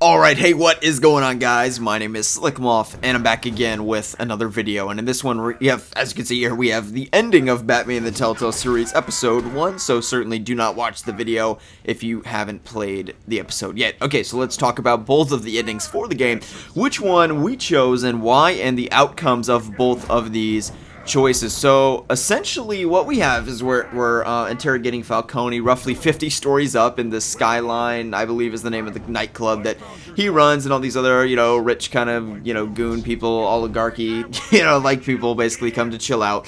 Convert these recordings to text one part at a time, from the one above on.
Alright, hey, what is going on, guys? My name is Slikk, and I'm back again with another video, and in this one, we have, as you can see here, we have the ending of Batman the Telltale Series Episode 1, so certainly do not watch the video if you haven't played the episode yet. Okay, so let's talk about both of the endings for the game, which one we chose and why, and the outcomes of both of these choices. So essentially what we have is we're interrogating Falcone roughly 50 stories up in the Skyline, I believe is the name of the nightclub that he runs, and all these other, rich kind of, goon people, oligarchy, like people basically come to chill out.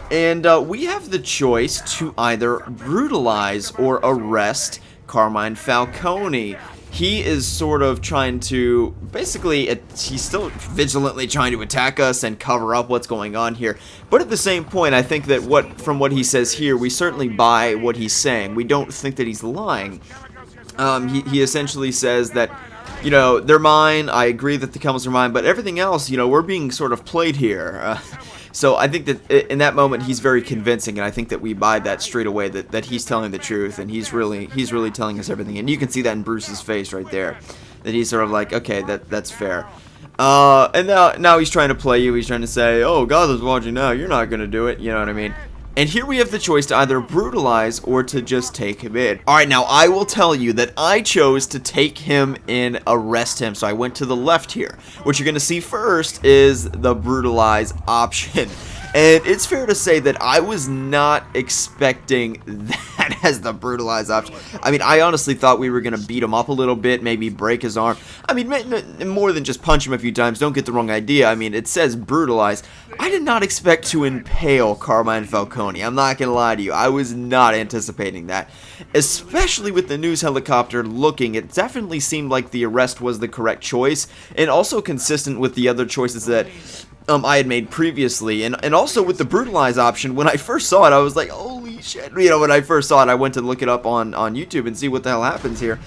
And we have the choice to either brutalize or arrest Carmine Falcone. He is sort of trying to, basically, he's still vigilantly trying to attack us and cover up what's going on here. But at the same point, I think that from what he says here, we certainly buy what he's saying. We don't think that he's lying. He essentially says that, they're mine, I agree that the chemicals are mine, but everything else, we're being sort of played here. So I think that in that moment he's very convincing, and I think that we buy that straight away, that he's telling the truth, and he's really telling us everything, and you can see that in Bruce's face right there, that he's sort of like, okay, that's fair. And now he's trying to play you. He's trying to say, oh, God is watching now, you're not gonna do it, you know what I mean? And here we have the choice to either brutalize or to just take him in. Alright, now I will tell you that I chose to take him in, arrest him. So I went to the left here. What you're going to see first is the brutalize option. And it's fair to say that I was not expecting that as the brutalize option. I mean, I honestly thought we were going to beat him up a little bit, maybe break his arm. I mean, more than just punch him a few times, don't get the wrong idea. I mean, it says brutalize. I did not expect to impale Carmine Falcone. I'm not going to lie to you. I was not anticipating that. Especially with the news helicopter looking, it definitely seemed like the arrest was the correct choice, and also consistent with the other choices that I had made previously, and also with the brutalize option. When I first saw it, I was like, holy shit. When I first saw it, I went to look it up on YouTube and see what the hell happens here.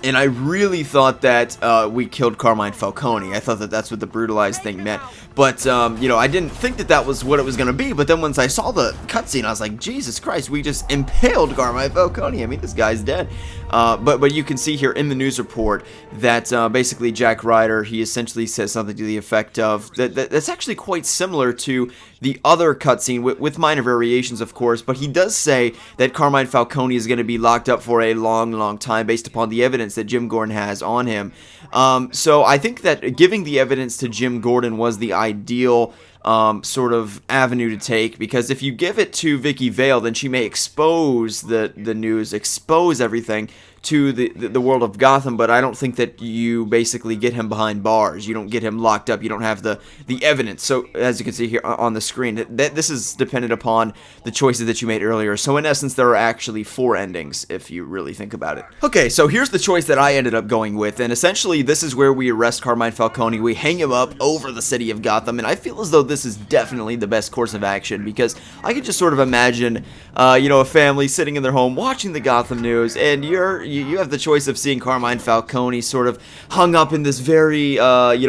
And I really thought that we killed Carmine Falcone. I thought that that's what the brutalized thing meant. But, I didn't think that that was what it was going to be. But then once I saw the cutscene, I was like, Jesus Christ, we just impaled Carmine Falcone. I mean, this guy's dead. But you can see here in the news report that basically Jack Ryder, he essentially says something to the effect of, that's actually quite similar to the other cutscene, with minor variations, of course, but he does say that Carmine Falcone is going to be locked up for a long, long time based upon the evidence that Jim Gordon has on him. So I think that giving the evidence to Jim Gordon was the ideal sort of avenue to take, because if you give it to Vicki Vale, then she may expose the news, expose everything to the world of Gotham, but I don't think that you basically get him behind bars. You don't get him locked up. You don't have the evidence. So as you can see here on the screen, this is dependent upon the choices that you made earlier. So in essence, there are actually 4 endings if you really think about it. Okay, so here's the choice that I ended up going with, and essentially this is where we arrest Carmine Falcone. We hang him up over the city of Gotham, and I feel as though this is definitely the best course of action, because I can just sort of imagine, a family sitting in their home watching the Gotham news, and you have the choice of seeing Carmine Falcone sort of hung up in this very,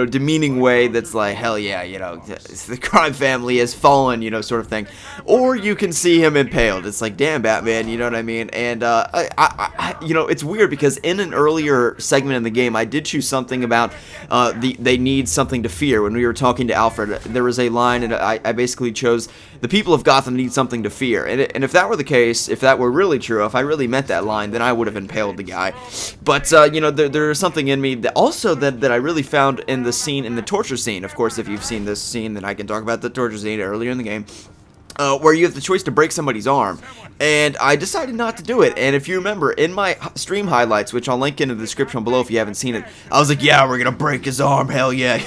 demeaning way that's like, hell yeah, the crime family has fallen, sort of thing. Or you can see him impaled. It's like, damn, Batman, you know what I mean? And, it's weird because in an earlier segment in the game, I did choose something about they need something to fear. When we were talking to Alfred, there was a line, and I basically chose the people of Gotham need something to fear. And if that were the case, if that were really true, if I really meant that line, then I would have impaled the guy. But, there's something in me that I really found in the scene, in the torture scene. Of course, if you've seen this scene, then I can talk about the torture scene earlier in the game. Where you have the choice to break somebody's arm, and I decided not to do it. And if you remember, in my stream highlights, which I'll link in the description below if you haven't seen it, I was like, yeah, we're gonna break his arm, hell yeah,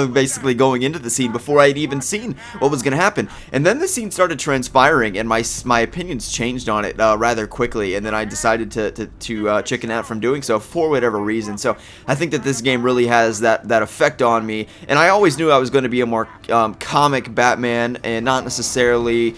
basically going into the scene before I'd even seen what was gonna happen. And then the scene started transpiring, and my opinions changed on it rather quickly, and then I decided to chicken out from doing so for whatever reason. So I think that this game really has that effect on me, and I always knew I was going to be a more comic Batman, and not necessarily be,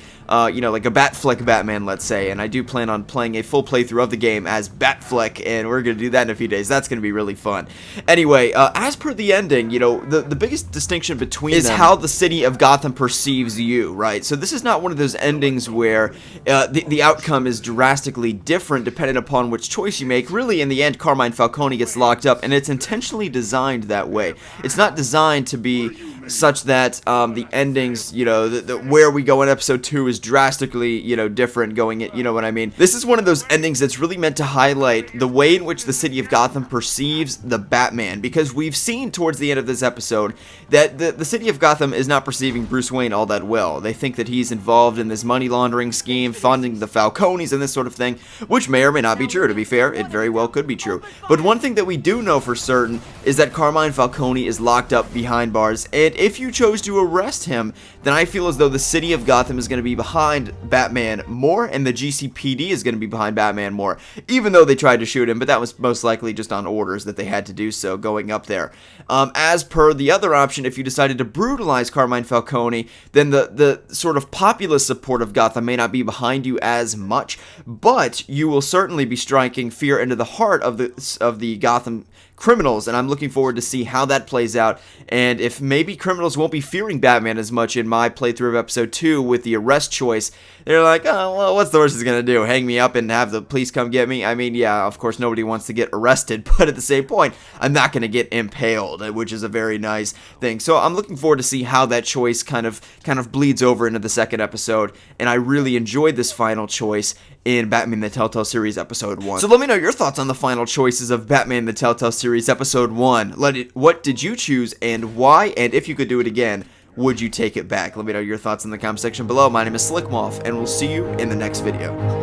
you know, like a Batfleck Batman, let's say, and I do plan on playing a full playthrough of the game as Batfleck, and we're going to do that in a few days. That's going to be really fun. Anyway, as per the ending, you know, the biggest distinction between is how the city of Gotham perceives you, right? So this is not one of those endings where the outcome is drastically different depending upon which choice you make. Really, in the end, Carmine Falcone gets locked up, and it's intentionally designed that way. It's not designed to be such that the endings, you know, where we go in episode 2 is drastically, you know, different going in, you know what I mean? This is one of those endings that's really meant to highlight the way in which the city of Gotham perceives the Batman, because we've seen towards the end of this episode that the city of Gotham is not perceiving Bruce Wayne all that well. They think that he's involved in this money laundering scheme, funding the Falcones and this sort of thing, which may or may not be true. To be fair, it very well could be true. But one thing that we do know for certain is that Carmine Falcone is locked up behind bars, and if you chose to arrest him, then I feel as though the city of Gotham is going to be behind Batman more, and the GCPD is going to be behind Batman more, even though they tried to shoot him, but that was most likely just on orders that they had to do so going up there. As per the other option, if you decided to brutalize Carmine Falcone, then the sort of populist support of Gotham may not be behind you as much, but you will certainly be striking fear into the heart of the Gotham criminals, and I'm looking forward to see how that plays out, and if maybe criminals won't be fearing Batman as much in my playthrough of episode 2 with the arrest choice. They're like, oh, well, what's the worst it's gonna do? Hang me up and have the police come get me? I mean, yeah, of course nobody wants to get arrested, but at the same point, I'm not gonna get impaled, which is a very nice thing. So I'm looking forward to see how that choice kind of bleeds over into the second episode, and I really enjoyed this final choice in Batman the Telltale Series Episode 1. So let me know your thoughts on the final choices of Batman the Telltale Series Episode 1. What did you choose and why? And if you could do it again, would you take it back? Let me know your thoughts in the comment section below. My name is Slikk, and we'll see you in the next video.